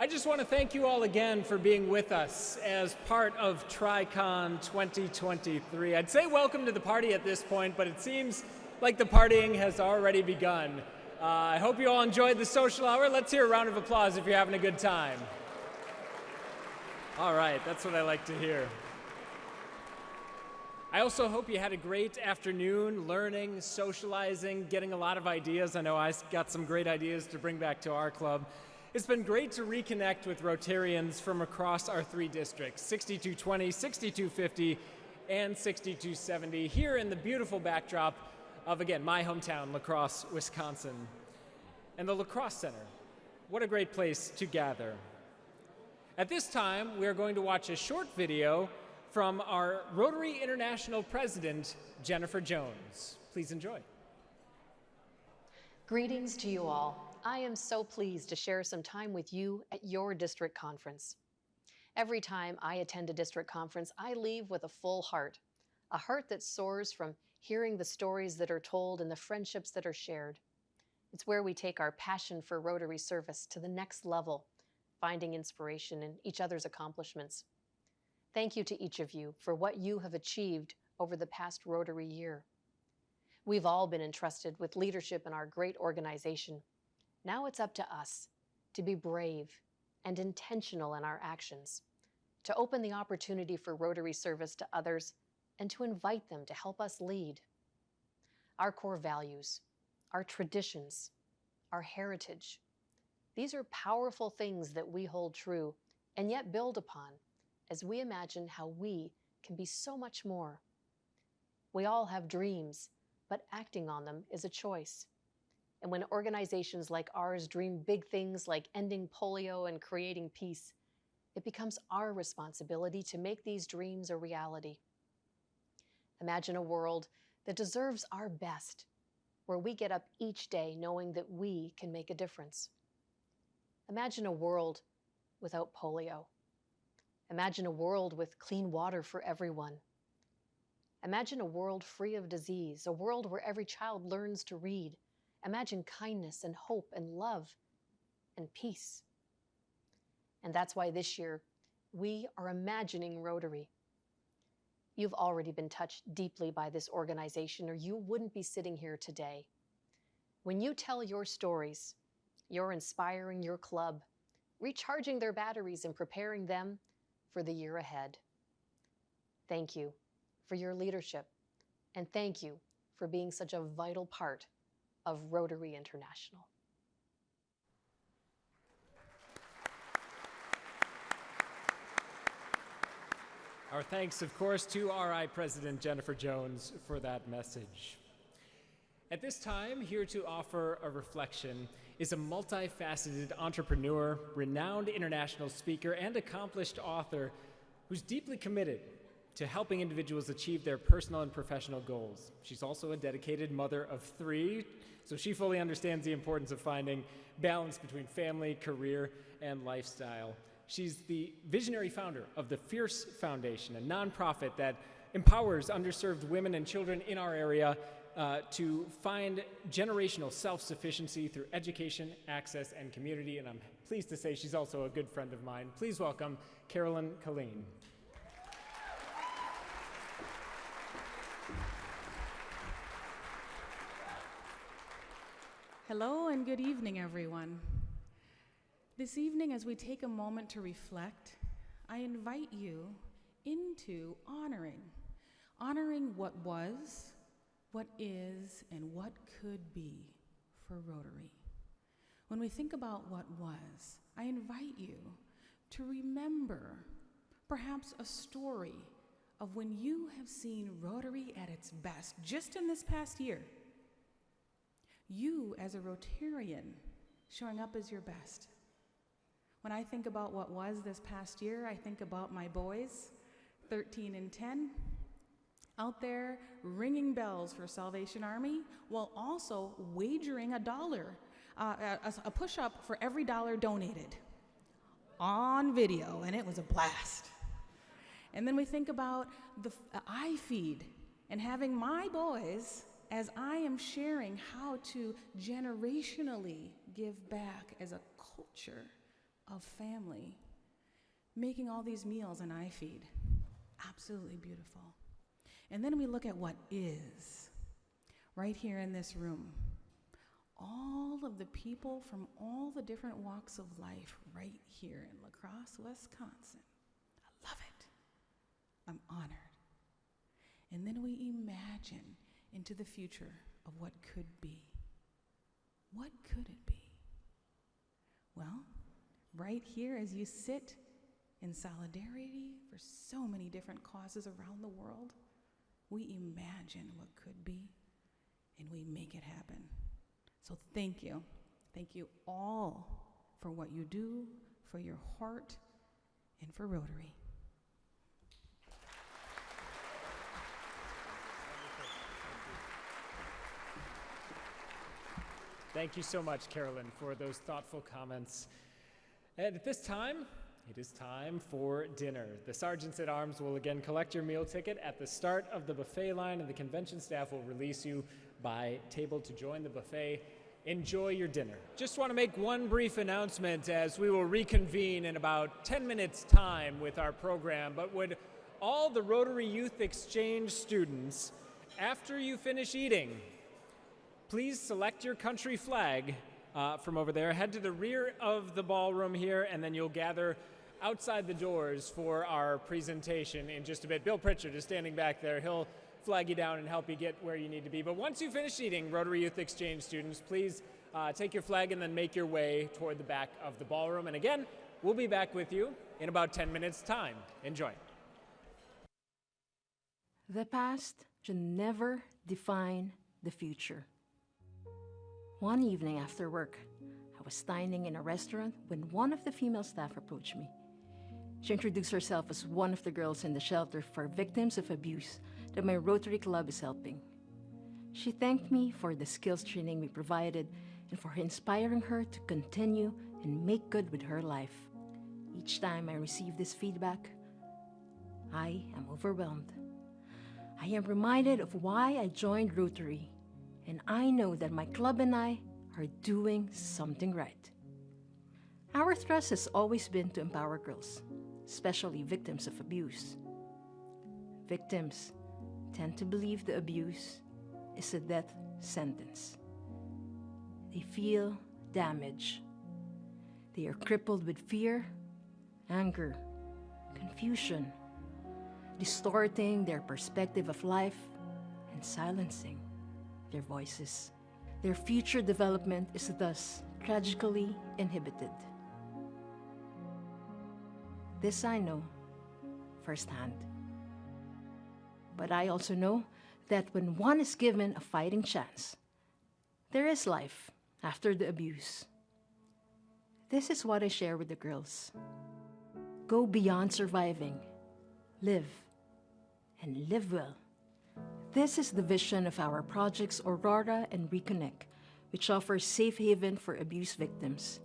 I just want to thank you all again for being with us as part of TriCon 2023. I'd say welcome to the party at this point, but it seems like the partying has already begun. I hope you all enjoyed the social hour. Let's hear a round of applause if you're having a good time. All right, that's what I like to hear. I also hope you had a great afternoon learning, socializing, getting a lot of ideas. I know I got some great ideas to bring back to our club. It's been great to reconnect with Rotarians from across our three districts, 6220, 6250, and 6270, here in the beautiful backdrop of, again, my hometown, La Crosse, Wisconsin. And the La Crosse Center, what a great place to gather. At this time, we are going to watch a short video from our Rotary International President, Jennifer Jones. Please enjoy. Greetings to you all. I am so pleased to share some time with you at your district conference. Every time I attend a district conference, I leave with a full heart, a heart that soars from hearing the stories that are told and the friendships that are shared. It's where we take our passion for Rotary service to the next level, finding inspiration in each other's accomplishments. Thank you to each of you for what you have achieved over the past Rotary year. We've all been entrusted with leadership in our great organization. Now it's up to us to be brave and intentional in our actions, to open the opportunity for Rotary service to others, and to invite them to help us lead. Our core values, our traditions, our heritage, these are powerful things that we hold true and yet build upon as we imagine how we can be so much more. We all have dreams, but acting on them is a choice. And when organizations like ours dream big things like ending polio and creating peace, it becomes our responsibility to make these dreams a reality. Imagine a world that deserves our best, where we get up each day knowing that we can make a difference. Imagine a world without polio. Imagine a world with clean water for everyone. Imagine a world free of disease, a world where every child learns to read. Imagine kindness and hope and love and peace. And that's why this year, we are imagining Rotary. You've already been touched deeply by this organization, or you wouldn't be sitting here today. When you tell your stories, you're inspiring your club, recharging their batteries and preparing them for the year ahead. Thank you for your leadership, and thank you for being such a vital part of Rotary International. Our thanks, of course, to RI President Jennifer Jones for that message. At this time, here to offer a reflection is a multifaceted entrepreneur, renowned international speaker, and accomplished author who's deeply committed to helping individuals achieve their personal and professional goals. She's also a dedicated mother of 3, so she fully understands the importance of finding balance between family, career, and lifestyle. She's the visionary founder of the Fierce Foundation, a nonprofit that empowers underserved women and children in our area to find generational self-sufficiency through education, access, and community. And I'm pleased to say she's also a good friend of mine. Please welcome Carolyn Colleen. Hello and good evening, everyone. This evening, as we take a moment to reflect, I invite you into honoring what was, what is, and what could be for Rotary. When we think about what was, I invite you to remember perhaps a story of when you have seen Rotary at its best, just in this past year. You, as a Rotarian, showing up as your best. When I think about what was this past year, I think about my boys, 13 and 10, out there ringing bells for Salvation Army, while also wagering a push-up for every dollar donated on video, and it was a blast. And then we think about the iFeed and having my boys, as I am sharing how to generationally give back as a culture of family, making all these meals and I feed. Absolutely beautiful. And then we look at what is, right here in this room. All of the people from all the different walks of life right here in La Crosse, Wisconsin. I love it. I'm honored. And then we imagine into the future of what could be. What could it be? Well, right here as you sit in solidarity for so many different causes around the world, we imagine what could be and we make it happen. So thank you. Thank you all for what you do, for your heart, and for Rotary. Thank you so much, Carolyn, for those thoughtful comments. And at this time, it is time for dinner. The sergeants at arms will again collect your meal ticket at the start of the buffet line, and the convention staff will release you by table to join the buffet. Enjoy your dinner. Just want to make one brief announcement as we will reconvene in about 10 minutes' time with our program, but would all the Rotary Youth Exchange students, after you finish eating, please select your country flag from over there. Head to the rear of the ballroom here, and then you'll gather outside the doors for our presentation in just a bit. Bill Pritchard is standing back there. He'll flag you down and help you get where you need to be. But once you finish eating, Rotary Youth Exchange students, please take your flag and then make your way toward the back of the ballroom. And again, we'll be back with you in about 10 minutes' time. Enjoy. The past should never define the future. One evening after work, I was dining in a restaurant when one of the female staff approached me. She introduced herself as one of the girls in the shelter for victims of abuse that my Rotary Club is helping. She thanked me for the skills training we provided and for inspiring her to continue and make good with her life. Each time I receive this feedback, I am overwhelmed. I am reminded of why I joined Rotary, and I know that my club and I are doing something right. Our thrust has always been to empower girls, especially victims of abuse. Victims tend to believe the abuse is a death sentence. They feel damaged. They are crippled with fear, anger, confusion, distorting their perspective of life and silencing their voices. Their future development is thus tragically inhibited. This I know firsthand. But I also know that when one is given a fighting chance, there is life after the abuse. This is what I share with the girls. Go beyond surviving. Live, and live well. This is the vision of our projects Aurora and Reconnect, which offers safe haven for abuse victims.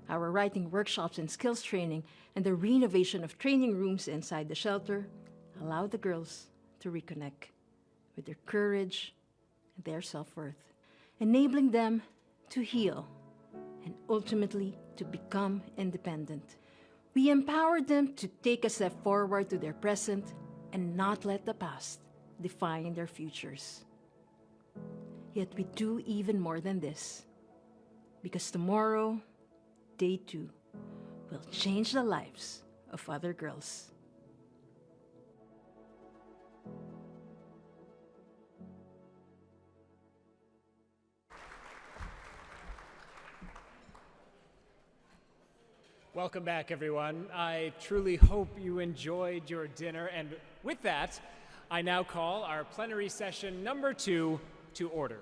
Our writing workshops and skills training and the renovation of training rooms inside the shelter allow the girls to reconnect with their courage and their self-worth, enabling them to heal and ultimately to become independent. We empower them to take a step forward to their present and not let the past define their futures. Yet we do even more than this, because tomorrow, day 2, will change the lives of other girls. Welcome back, everyone. I truly hope you enjoyed your dinner, and with that, I now call our plenary session number 2 to order.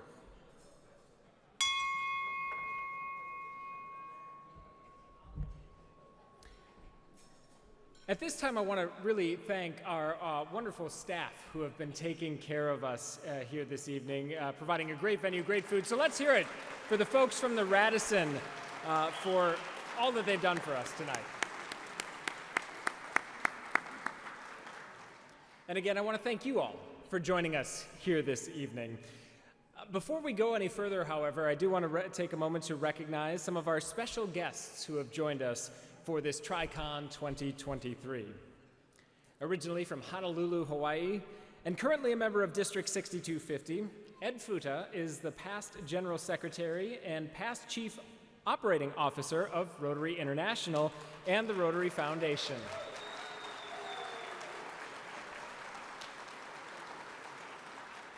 At this time, I want to really thank our wonderful staff who have been taking care of us here this evening, providing a great venue, great food. So let's hear it for the folks from the Radisson for all that they've done for us tonight. And again, I want to thank you all for joining us here this evening. Before we go any further, however, I do want to take a moment to recognize some of our special guests who have joined us for this TriCon 2023. Originally from Honolulu, Hawaii, and currently a member of District 6250, Ed Futa is the past General Secretary and past Chief Operating Officer of Rotary International and the Rotary Foundation.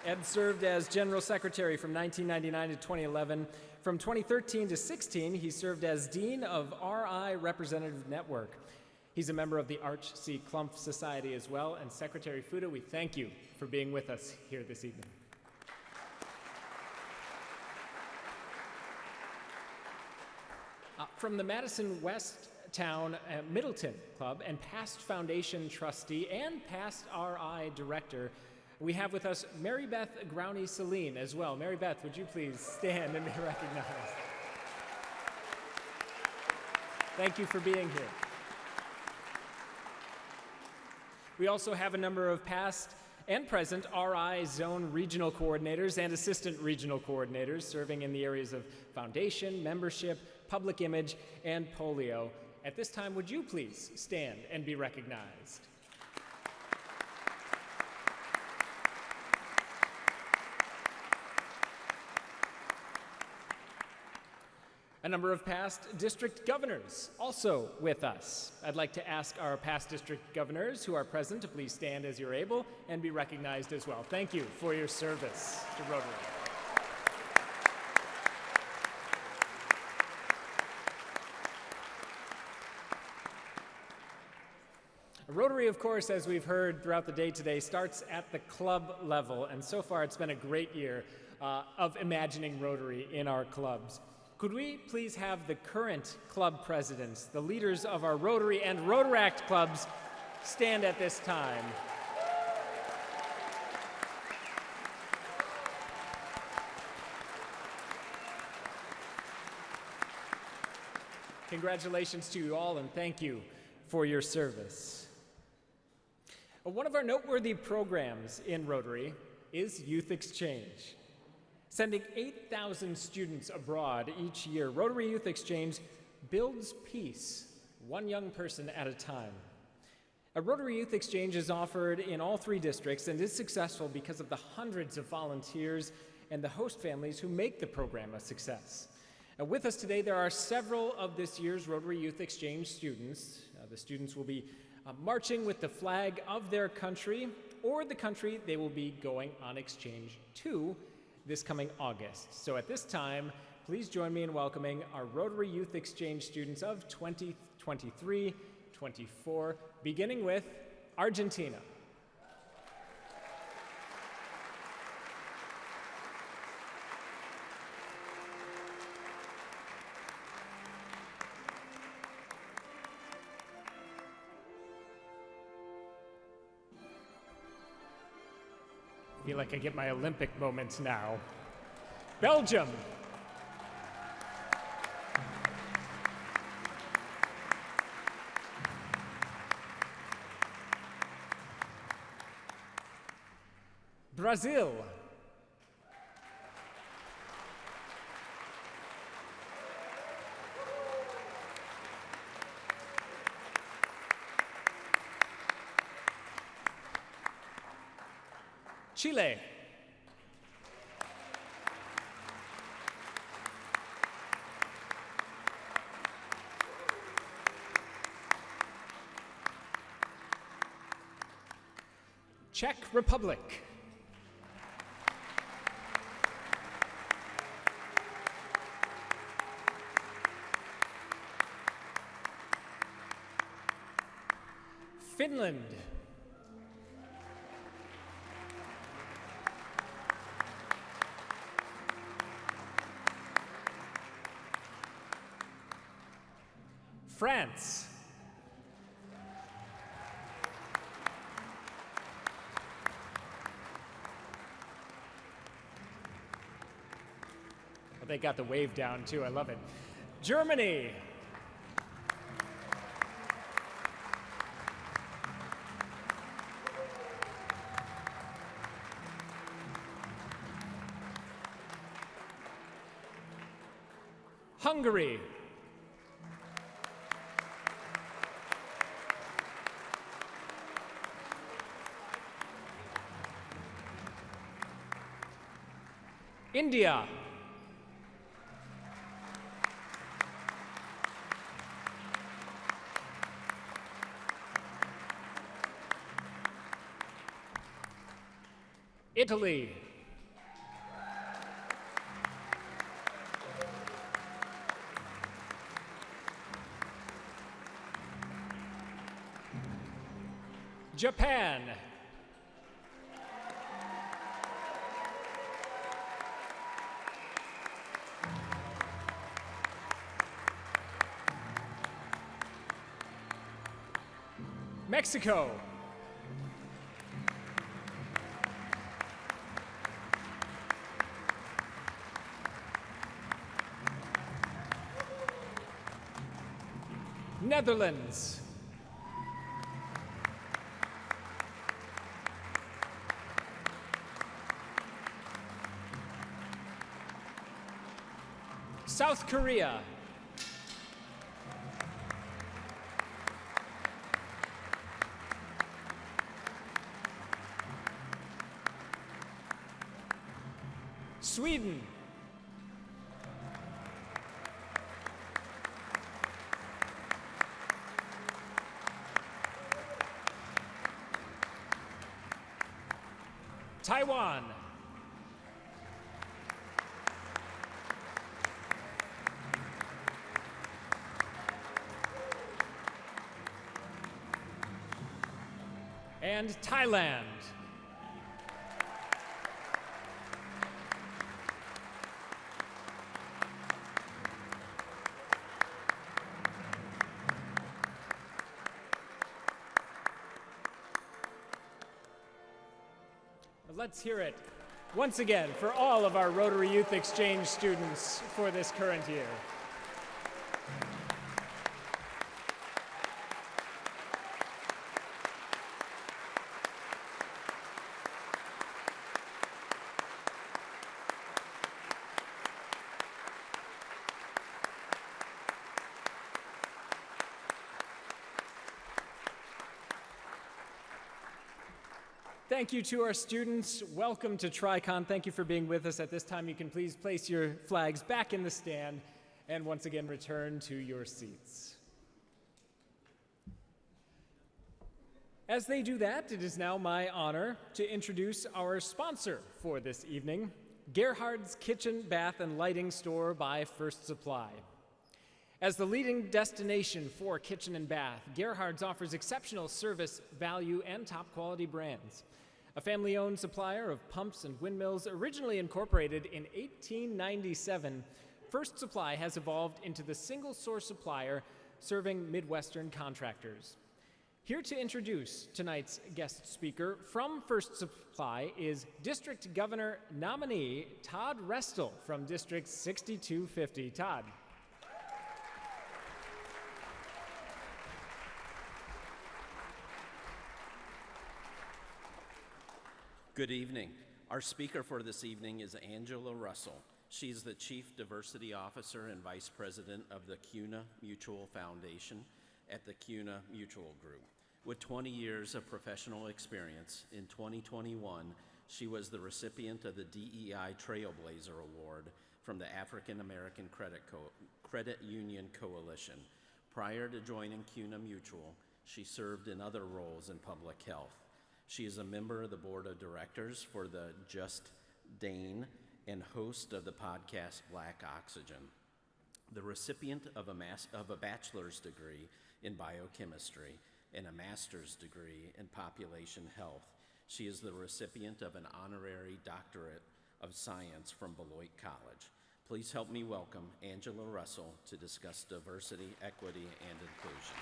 Ed served as General Secretary from 1999 to 2011. From 2013 to 16, he served as Dean of RI Representative Network. He's a member of the Arch C. Clump Society as well. And Secretary Futa, we thank you for being with us here this evening. From the Madison West Town Middleton Club and past Foundation trustee and past RI director, we have with us Mary Beth Growney-Celine as well. Mary Beth, would you please stand and be recognized? Thank you for being here. We also have a number of past and present RI Zone Regional Coordinators and Assistant Regional Coordinators serving in the areas of foundation, membership, public image, and polio. At this time, would you please stand and be recognized? A number of past district governors also with us. I'd like to ask our past district governors who are present to please stand as you're able and be recognized as well. Thank you for your service to Rotary. Rotary, of course, as we've heard throughout the day today, starts at the club level, and so far it's been a great year of imagining Rotary in our clubs. Could we please have the current club presidents, the leaders of our Rotary and Rotaract clubs, stand at this time? Congratulations to you all, and thank you for your service. One of our noteworthy programs in Rotary is Youth Exchange. Sending 8,000 students abroad each year, Rotary Youth Exchange builds peace, one young person at a time. A Rotary Youth Exchange is offered in all 3 districts and is successful because of the hundreds of volunteers and the host families who make the program a success. With us today, there are several of this year's Rotary Youth Exchange students. The students will be marching with the flag of their country or the country they will be going on exchange to this coming August. So at this time, please join me in welcoming our Rotary Youth Exchange students of 2023-24, beginning with Argentina. I feel like I get my Olympic moments now. Belgium. Brazil. Chile. Czech Republic. Finland. France. Well, they got the wave down too, I love it. Germany. Hungary. India. Italy. Japan. Mexico. Netherlands. South Korea. Sweden. Taiwan. And Thailand. Let's hear it once again for all of our Rotary Youth Exchange students for this current year. Thank you to our students. Welcome to TriCon. Thank you for being with us. At this time, you can please place your flags back in the stand and once again return to your seats. As they do that, it is now my honor to introduce our sponsor for this evening, Gerhard's Kitchen, Bath, and Lighting Store by First Supply. As the leading destination for kitchen and bath, Gerhard's offers exceptional service, value, and top quality brands. A family-owned supplier of pumps and windmills, originally incorporated in 1897, First Supply has evolved into the single-source supplier serving Midwestern contractors. Here to introduce tonight's guest speaker from First Supply is District Governor nominee Todd Restel from District 6250. Todd. Good evening. Our speaker for this evening is Angela Russell. She's the Chief Diversity Officer and Vice President of the CUNA Mutual Foundation at the CUNA Mutual Group. With 20 years of professional experience, in 2021, she was the recipient of the DEI Trailblazer Award from the African American Credit Union Coalition. Prior to joining CUNA Mutual, she served in other roles in public health. She is a member of the board of directors for the Just Dane and host of the podcast Black Oxygen. The recipient of a bachelor's degree in biochemistry and a master's degree in population health, she is the recipient of an honorary doctorate of science from Beloit College. Please help me welcome Angela Russell to discuss diversity, equity, and inclusion.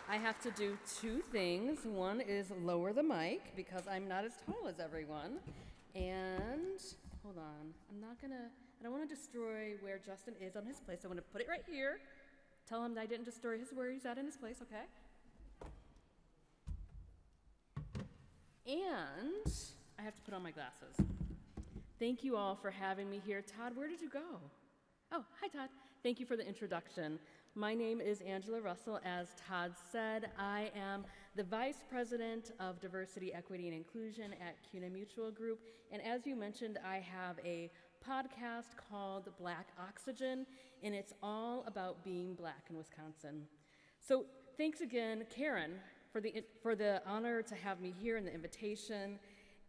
I have to do two things. One is lower the mic because I'm not as tall as everyone. And hold on, I don't want to destroy where Justin is on his place. I want to put it right here. Tell him that I didn't destroy where he's at in his place, okay? And I have to put on my glasses. Thank you all for having me here. Todd, where did you go? Oh, hi, Todd. Thank you for the introduction. My name is Angela Russell. As Todd said, I am the Vice President of Diversity, Equity, and Inclusion at CUNA Mutual Group. And as you mentioned, I have a podcast called Black Oxygen, and it's all about being Black in Wisconsin. So thanks again, Karen, for the honor to have me here and the invitation.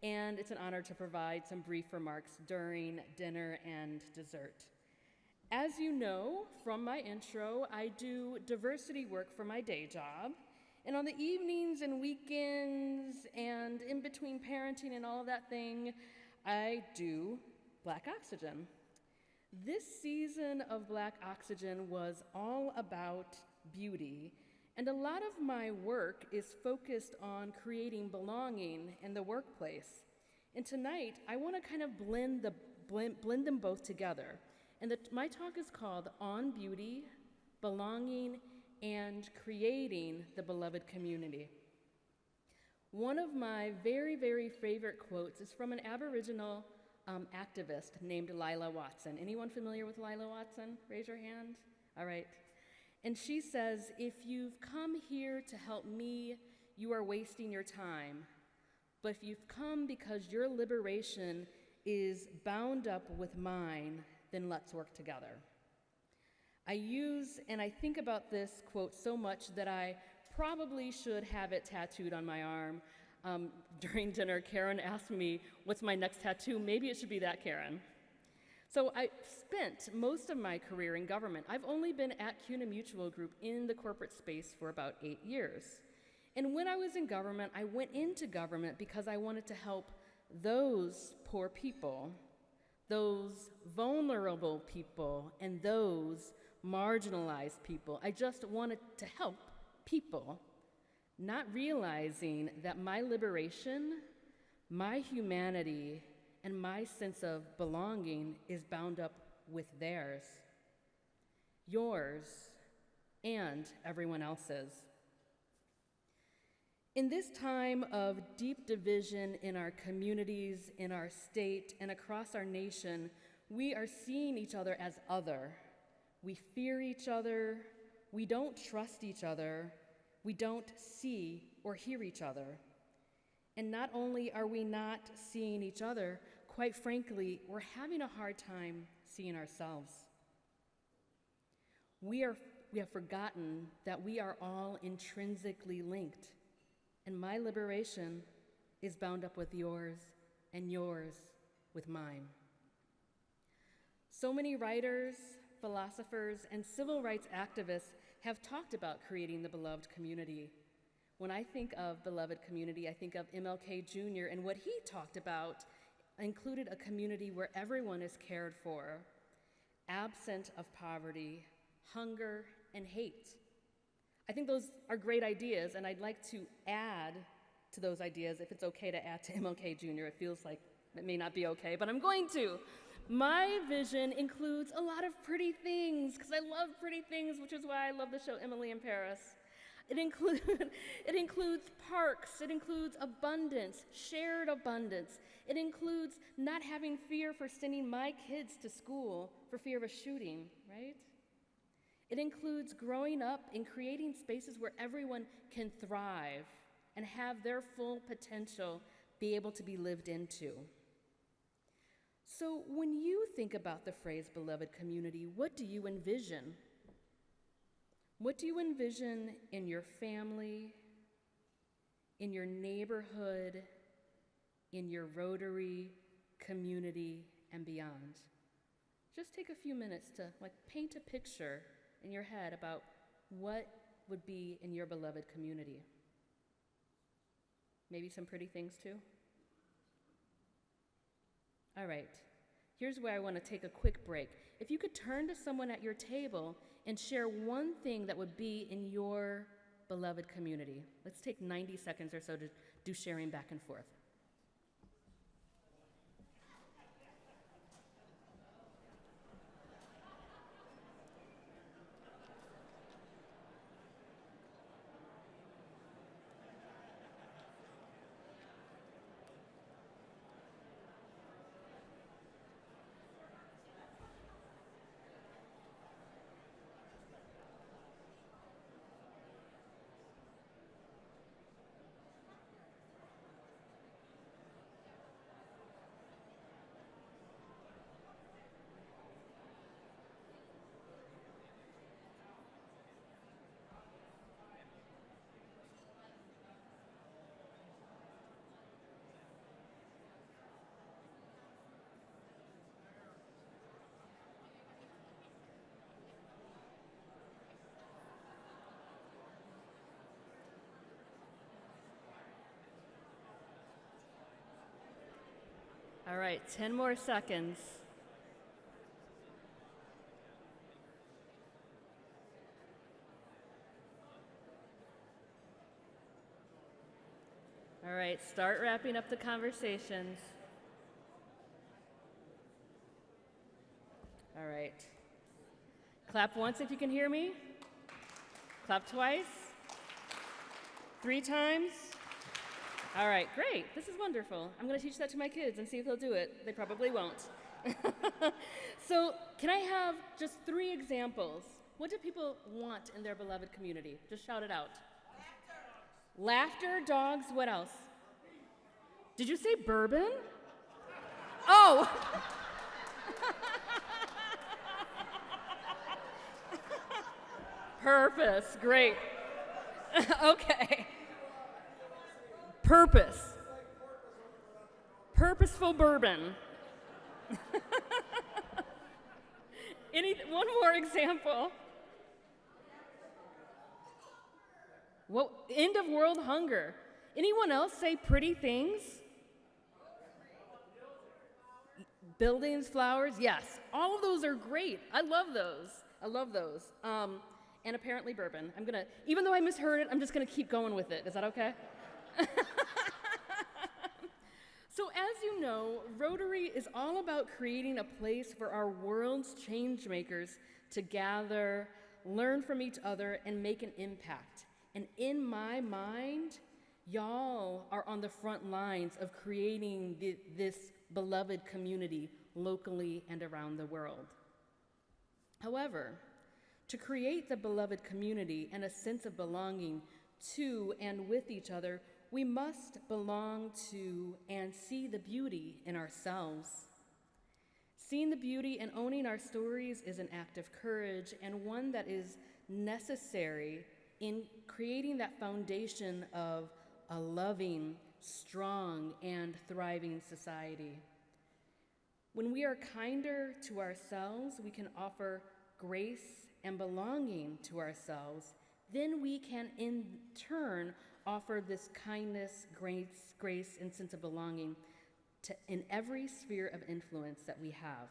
And it's an honor to provide some brief remarks during dinner and dessert. As you know from my intro, I do diversity work for my day job. And on the evenings and weekends and in between parenting and all of that thing, I do Black Oxygen. This season of Black Oxygen was all about beauty. And a lot of my work is focused on creating belonging in the workplace. And tonight, I want to kind of blend them both together. And my talk is called On Beauty, Belonging, and Creating the Beloved Community. One of my very, very favorite quotes is from an Aboriginal activist named Lila Watson. Anyone familiar with Lila Watson? Raise your hand. All right. And she says, "If you've come here to help me, you are wasting your time. But if you've come because your liberation is bound up with mine, then let's work together." I use and I think about this quote so much that I probably should have it tattooed on my arm. During dinner, Karen asked me, what's my next tattoo? Maybe it should be that, Karen. So I spent most of my career in government. I've only been at CUNA Mutual Group in the corporate space for about 8 years. And when I was in government, I went into government because I wanted to help those poor people, those vulnerable people, and those marginalized people. I just wanted to help people, not realizing that my liberation, my humanity, and my sense of belonging is bound up with theirs, yours, and everyone else's. In this time of deep division in our communities, in our state, and across our nation, we are seeing each other as other. We fear each other, we don't trust each other, we don't see or hear each other. And not only are we not seeing each other, quite frankly, we're having a hard time seeing ourselves. We have forgotten that we are all intrinsically linked, and my liberation is bound up with yours, and yours with mine. So many writers, philosophers, and civil rights activists have talked about creating the beloved community. When I think of beloved community, I think of MLK Jr., and what he talked about included a community where everyone is cared for, absent of poverty, hunger, and hate. I think those are great ideas, and I'd like to add to those ideas, if it's okay to add to MLK Jr. It feels like it may not be okay, but I'm going to. My vision includes a lot of pretty things, because I love pretty things, which is why I love the show Emily in Paris. It includes parks, it includes abundance, shared abundance. It includes not having fear for sending my kids to school for fear of a shooting, right? It includes growing up and creating spaces where everyone can thrive and have their full potential be able to be lived into. So when you think about the phrase beloved community, what do you envision? What do you envision in your family, in your neighborhood, in your Rotary community, and beyond? Just take a few minutes to paint a picture in your head about what would be in your beloved community. Maybe some pretty things too? All right, here's where I want to take a quick break. If you could turn to someone at your table and share one thing that would be in your beloved community. Let's take 90 seconds or so to do sharing back and forth. All right, 10 more seconds. All right, start wrapping up the conversations. All right. Clap once if you can hear me. Clap twice. 3 times. All right, great. This is wonderful. I'm going to teach that to my kids and see if they'll do it. They probably won't. So, can I have just 3 examples? What do people want in their beloved community? Just shout it out. Laughter, dogs, what else? Did you say bourbon? Oh! Purpose, great. Okay. Purpose. Purposeful bourbon. One more example. What, end of world hunger. Anyone else say pretty things? Buildings, flowers, yes. All of those are great. I love those. I love those. And apparently bourbon. I'm gonna, even though I misheard it, I'm just gonna keep going with it. Is that okay? So as you know, Rotary is all about creating a place for our world's change makers to gather, learn from each other, and make an impact. And in my mind, y'all are on the front lines of creating this beloved community locally and around the world. However, to create the beloved community and a sense of belonging to and with each other, we must belong to and see the beauty in ourselves. Seeing the beauty and owning our stories is an act of courage and one that is necessary in creating that foundation of a loving, strong, and thriving society. When we are kinder to ourselves, we can offer grace and belonging to ourselves. Then we can, in turn, offer this kindness, grace, and sense of belonging in every sphere of influence that we have.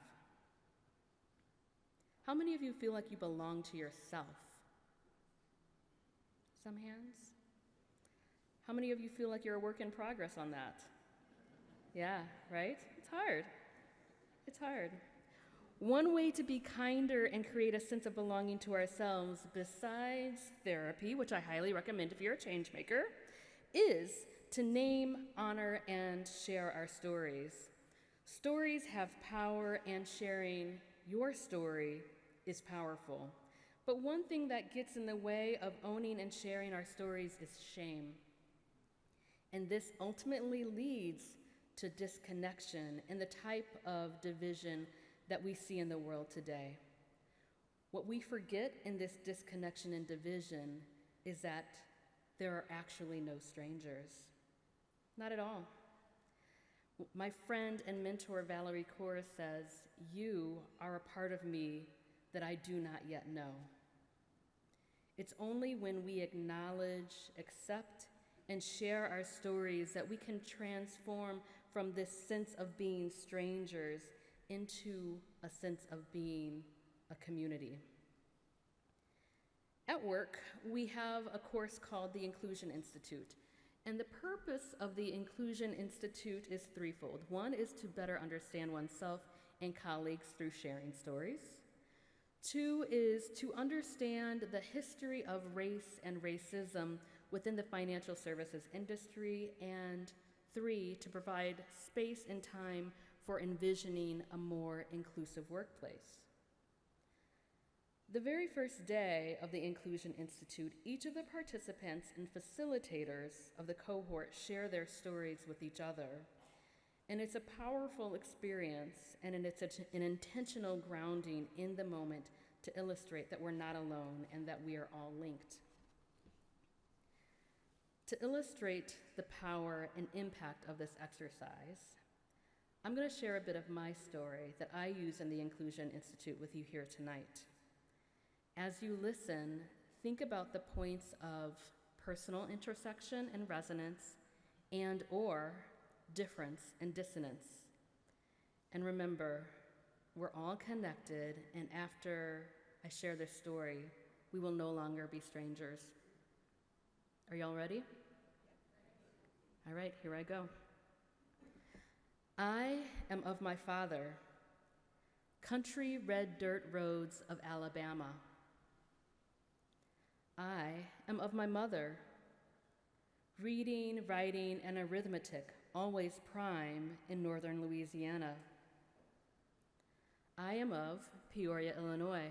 How many of you feel like you belong to yourself? Some hands? How many of you feel like you're a work in progress on that? Yeah, right? It's hard. It's hard. One way to be kinder and create a sense of belonging to ourselves, besides therapy, which I highly recommend if you're a change maker, is to name, honor, and share our stories. Stories have power, and sharing your story is powerful. But one thing that gets in the way of owning and sharing our stories is shame. And this ultimately leads to disconnection and the type of division that we see in the world today. What we forget in this disconnection and division is that there are actually no strangers. Not at all. My friend and mentor Valerie Kaur says, "You are a part of me that I do not yet know." It's only when we acknowledge, accept, and share our stories that we can transform from this sense of being strangers into a sense of being a community. At work, we have a course called the Inclusion Institute, and the purpose of the Inclusion Institute is threefold. One is to better understand oneself and colleagues through sharing stories. 2 is to understand the history of race and racism within the financial services industry, and 3, to provide space and time for envisioning a more inclusive workplace. The very first day of the Inclusion Institute, each of the participants and facilitators of the cohort share their stories with each other. And it's a powerful experience, and it's an intentional grounding in the moment to illustrate that we're not alone and that we are all linked. To illustrate the power and impact of this exercise, I'm going to share a bit of my story that I use in the Inclusion Institute with you here tonight. As you listen, think about the points of personal intersection and resonance and/or difference and dissonance. And remember, we're all connected, and after I share this story, we will no longer be strangers. Are y'all ready? All right, here I go. I am of my father, country red dirt roads of Alabama. I am of my mother, reading, writing, and arithmetic, always prime in northern Louisiana. I am of Peoria, Illinois,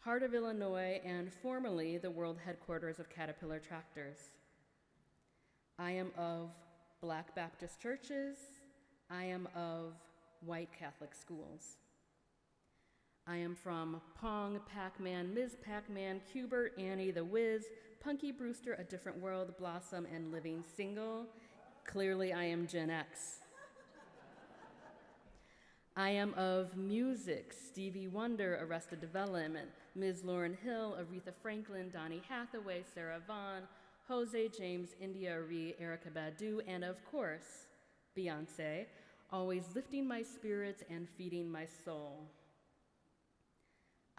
heart of Illinois and formerly the world headquarters of Caterpillar Tractors. I am of Black Baptist churches. I am of white Catholic schools. I am from Pong, Pac-Man, Ms. Pac-Man, Cubert, Annie, The Wiz, Punky Brewster, A Different World, Blossom, and Living Single. Clearly, I am Gen X. I am of music, Stevie Wonder, Arrested Development, Ms. Lauryn Hill, Aretha Franklin, Donny Hathaway, Sarah Vaughan, Jose James, India Arie, Erykah Badu, and of course, Beyonce, always lifting my spirits and feeding my soul.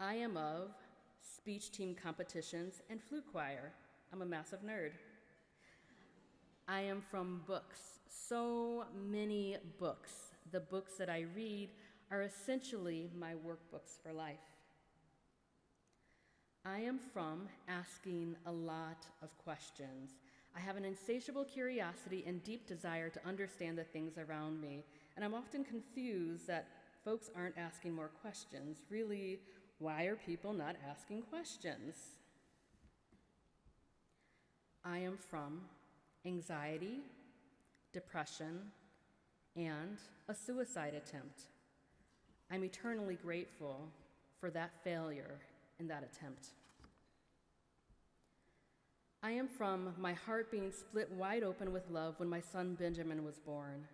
I am of speech team competitions and flute choir. I'm a massive nerd. I am from books, so many books. The books that I read are essentially my workbooks for life. I am from asking a lot of questions. I have an insatiable curiosity and deep desire to understand the things around me, and I'm often confused that folks aren't asking more questions. Really, why are people not asking questions? I am from anxiety, depression, and a suicide attempt. I'm eternally grateful for that failure in that attempt. I am from my heart being split wide open with love when my son Benjamin was born.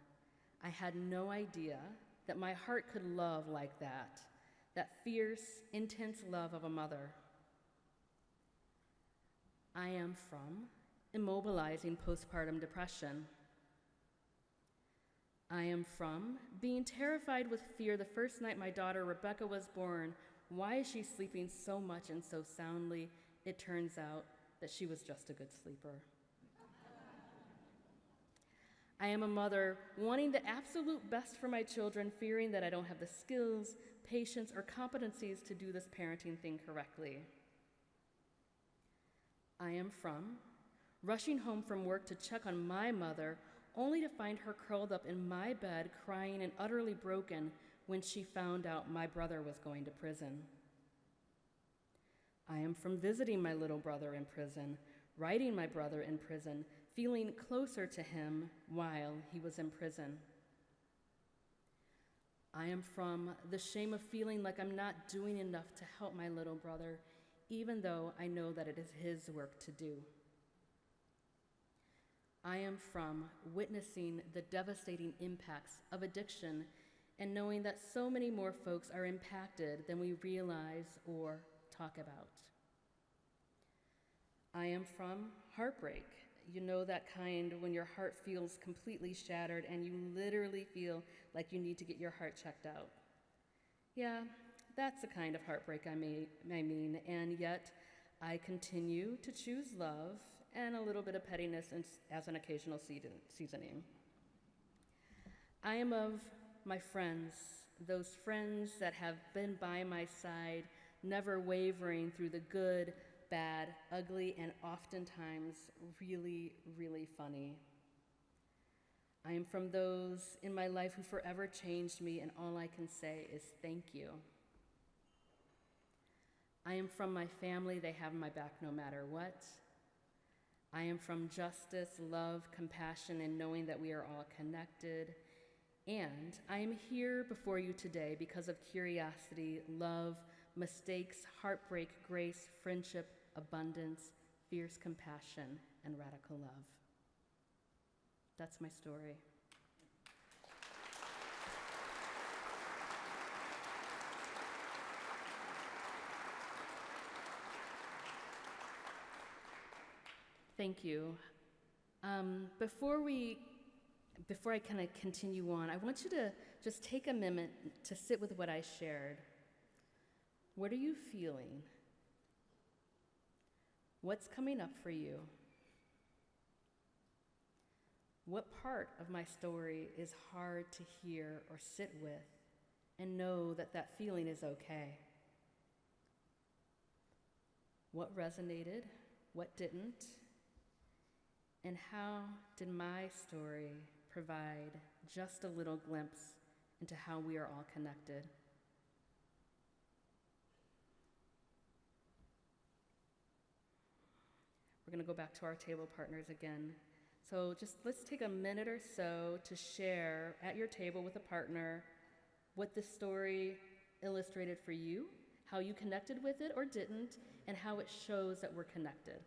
I had no idea that my heart could love like that fierce, intense love of a mother. I am from immobilizing postpartum depression. I am from being terrified with fear the first night my daughter Rebecca was born. Why is she sleeping so much and so soundly? It turns out that she was just a good sleeper. I am a mother wanting the absolute best for my children, fearing that I don't have the skills, patience, or competencies to do this parenting thing correctly. I am from rushing home from work to check on my mother, only to find her curled up in my bed, crying and utterly broken when she found out my brother was going to prison. I am from visiting my little brother in prison, writing my brother in prison, feeling closer to him while he was in prison. I am from the shame of feeling like I'm not doing enough to help my little brother, even though I know that it is his work to do. I am from witnessing the devastating impacts of addiction and knowing that so many more folks are impacted than we realize or talk about. I am from heartbreak. You know that kind when your heart feels completely shattered and you literally feel like you need to get your heart checked out. Yeah, that's the kind of heartbreak I mean, and yet I continue to choose love and a little bit of pettiness as an occasional seasoning. I am of my friends, those friends that have been by my side, never wavering through the good, bad, ugly, and oftentimes really, really funny. I am from those in my life who forever changed me, and all I can say is thank you. I am from my family. They have my back no matter what. I am from justice, love, compassion, and knowing that we are all connected. And I am here before you today because of curiosity, love, mistakes, heartbreak, grace, friendship, abundance, fierce compassion, and radical love. That's my story. Thank you. Before we before I kind of continue on, I want you to just take a minute to sit with what I shared. What are you feeling? What's coming up for you? What part of my story is hard to hear or sit with and know that that feeling is okay? What resonated? What didn't? And how did my story provide just a little glimpse into how we are all connected? We're going to go back to our table partners again. So just let's take a minute or so to share at your table with a partner what this story illustrated for you, how you connected with it or didn't, and how it shows that we're connected.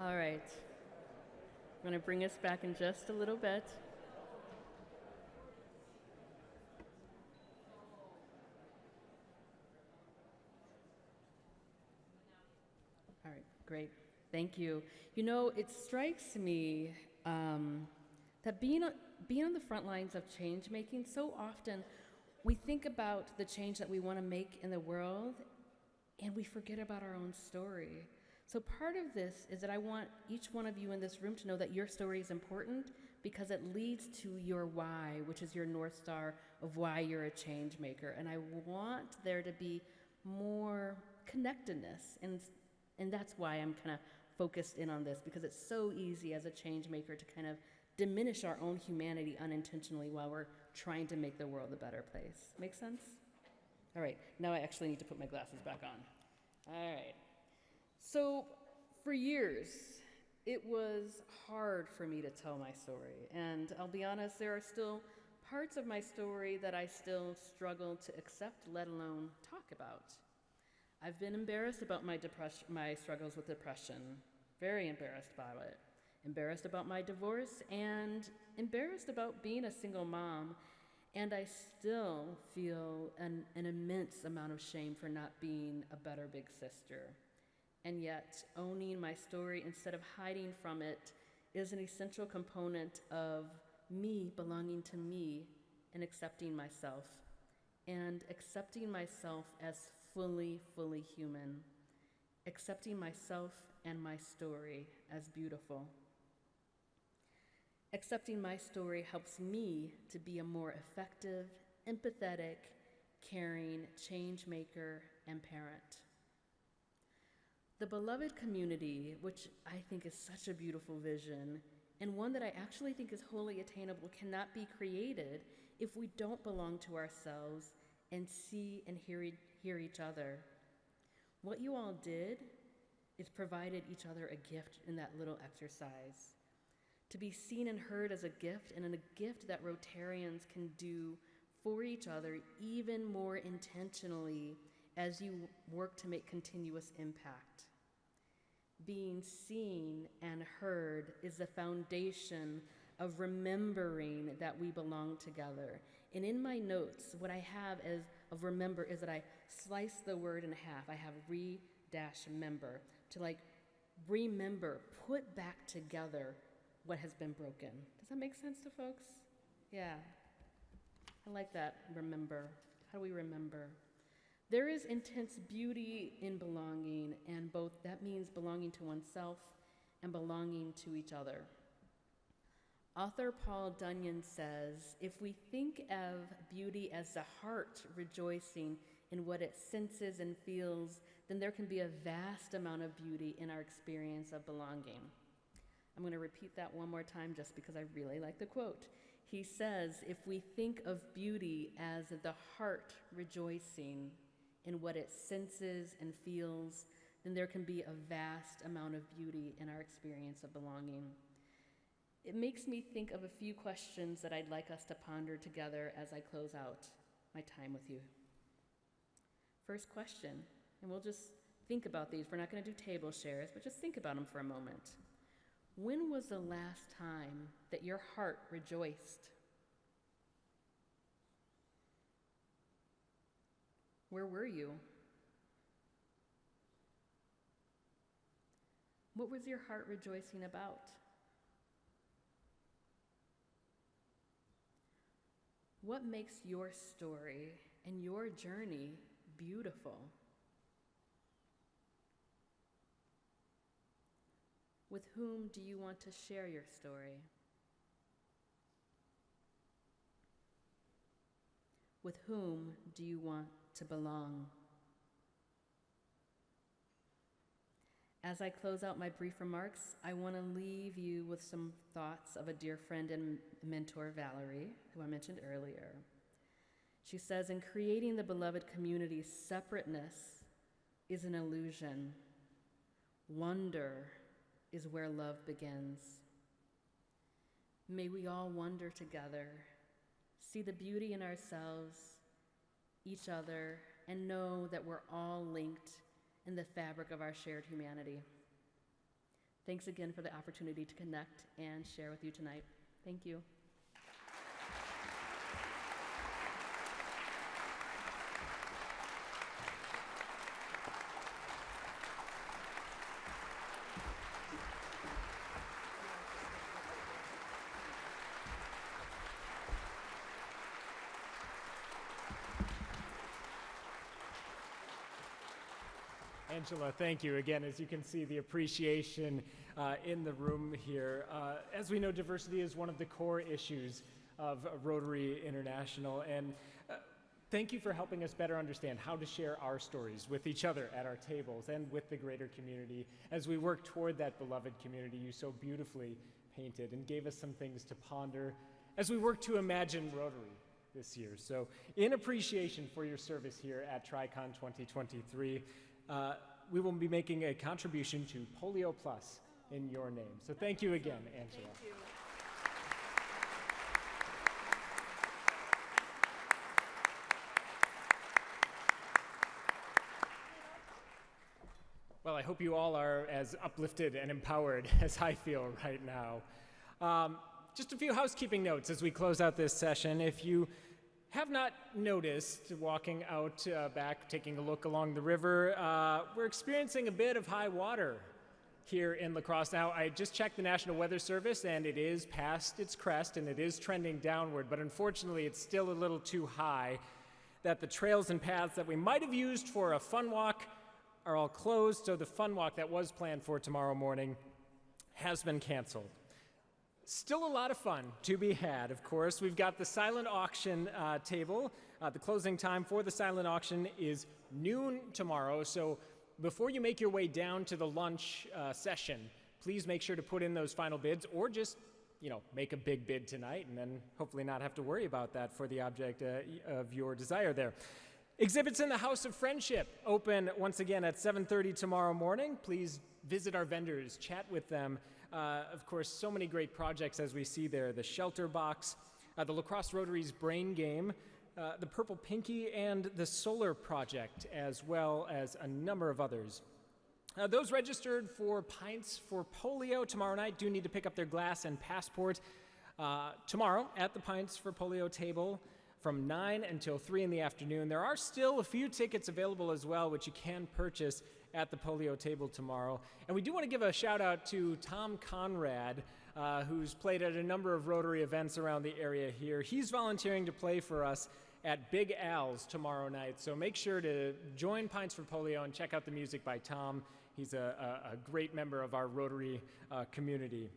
All right. I'm going to bring us back in just a little bit. All right, great. Thank you. You know, it strikes me that being on the front lines of change making, so often we think about the change that we want to make in the world and we forget about our own story. So part of this is that I want each one of you in this room to know that your story is important because it leads to your why, which is your North Star of why you're a change maker. And I want there to be more connectedness, and that's why I'm kind of focused in on this, because it's so easy as a change maker to kind of diminish our own humanity unintentionally while we're trying to make the world a better place. Make sense? All right, now I actually need to put my glasses back on. All right. So for years, it was hard for me to tell my story. And I'll be honest, there are still parts of my story that I still struggle to accept, let alone talk about. I've been embarrassed about my struggles with depression, very embarrassed about it. Embarrassed about my divorce and embarrassed about being a single mom. And I still feel an immense amount of shame for not being a better big sister. And yet, owning my story instead of hiding from it is an essential component of me belonging to me and accepting myself. And accepting myself as fully human. Accepting myself and my story as beautiful. Accepting my story helps me to be a more effective, empathetic, caring change maker and parent. The beloved community, which I think is such a beautiful vision, and one that I actually think is wholly attainable, cannot be created if we don't belong to ourselves and see and hear each other. What you all did is provided each other a gift in that little exercise. To be seen and heard as a gift, and a gift that Rotarians can do for each other even more intentionally as you work to make continuous impact. Being seen and heard is the foundation of remembering that we belong together. And in my notes, what I have as of remember is that I slice the word in half. I have re-member to remember, put back together what has been broken. Does that make sense to folks? Yeah. I like that, remember. How do we remember? There is intense beauty in belonging, and both that means belonging to oneself and belonging to each other. Author Paul Bunyan says, if we think of beauty as the heart rejoicing in what it senses and feels, then there can be a vast amount of beauty in our experience of belonging. I'm going to repeat that one more time just because I really like the quote. He says, if we think of beauty as the heart rejoicing in what it senses and feels, then there can be a vast amount of beauty in our experience of belonging. It makes me think of a few questions that I'd like us to ponder together as I close out my time with you. First question, and we'll just think about these. We're not going to do table shares, but just think about them for a moment. When was the last time that your heart rejoiced? Where were you? What was your heart rejoicing about? What makes your story and your journey beautiful? With whom do you want to share your story? With whom do you want to belong? As I close out my brief remarks, I want to leave you with some thoughts of a dear friend and mentor, Valerie, who I mentioned earlier. She says, in creating the beloved community, separateness is an illusion. Wonder is where love begins. May we all wonder together, see the beauty in ourselves, each other, and know that we're all linked in the fabric of our shared humanity. Thanks again for the opportunity to connect and share with you tonight. Thank you. Angela, thank you. Again, as you can see, the appreciation in the room here. As we know, diversity is one of the core issues of Rotary International, and thank you for helping us better understand how to share our stories with each other at our tables and with the greater community as we work toward that beloved community you so beautifully painted and gave us some things to ponder as we work to imagine Rotary this year. So in appreciation for your service here at TriCon 2023, we will be making a contribution to Polio Plus in your name. So thank you again, Angela. Thank you. Well, I hope you all are as uplifted and empowered as I feel right now. Just a few housekeeping notes as we close out this session. If you have not noticed, walking out back, taking a look along the river, we're experiencing a bit of high water here in La Crosse. Now, I just checked the National Weather Service, and it is past its crest, and it is trending downward, but unfortunately, it's still a little too high that the trails and paths that we might have used for a fun walk are all closed, so the fun walk that was planned for tomorrow morning has been canceled. Still a lot of fun to be had, of course. We've got the silent auction table. The closing time for the silent auction is noon tomorrow, so before you make your way down to the lunch session, please make sure to put in those final bids, or just, make a big bid tonight and then hopefully not have to worry about that for the object of your desire there. Exhibits in the House of Friendship open once again at 7:30 tomorrow morning. Please visit our vendors, chat with them. Of course, so many great projects as we see there. The Shelter Box, the La Crosse Rotary's Brain Game, the Purple Pinky, and the Solar Project, as well as a number of others. Those registered for Pints for Polio tomorrow night do need to pick up their glass and passport tomorrow at the Pints for Polio table from 9 until 3 in the afternoon. There are still a few tickets available as well, which you can purchase at the polio table tomorrow. And we do want to give a shout out to Tom Conrad, who's played at a number of Rotary events around the area here. He's volunteering to play for us at Big Al's tomorrow night. So make sure to join Pints for Polio and check out the music by Tom. He's a great member of our Rotary community.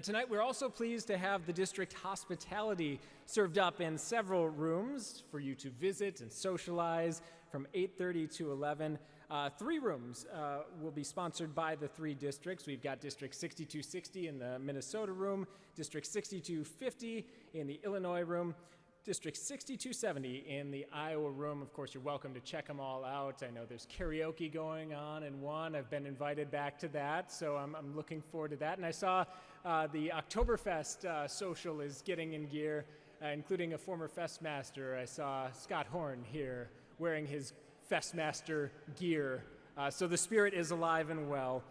Tonight, we're also pleased to have the district hospitality served up in several rooms for you to visit and socialize from 8:30 to 11. 3 rooms will be sponsored by the 3 districts. We've got District 6260 in the Minnesota room, District 6250 in the Illinois room, District 6270 in the Iowa room. Of course, you're welcome to check them all out. I know there's karaoke going on in one. I've been invited back to that, so I'm looking forward to that. And I saw the Oktoberfest social is getting in gear, including a former Festmaster. I saw Scott Horn here wearing his Festmaster gear. So the spirit is alive and well.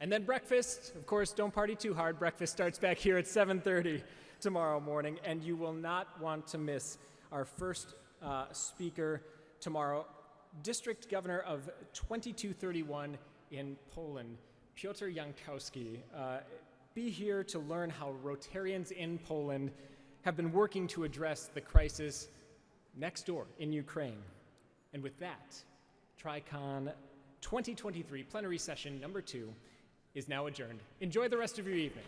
And then breakfast, of course, don't party too hard. Breakfast starts back here at 7:30 tomorrow morning, and you will not want to miss our first speaker tomorrow, District Governor of 2231 in Poland, Piotr Jankowski. Be here to learn how Rotarians in Poland have been working to address the crisis next door in Ukraine. And with that, TriCon 2023 Plenary Session number 2 is now adjourned. Enjoy the rest of your evening.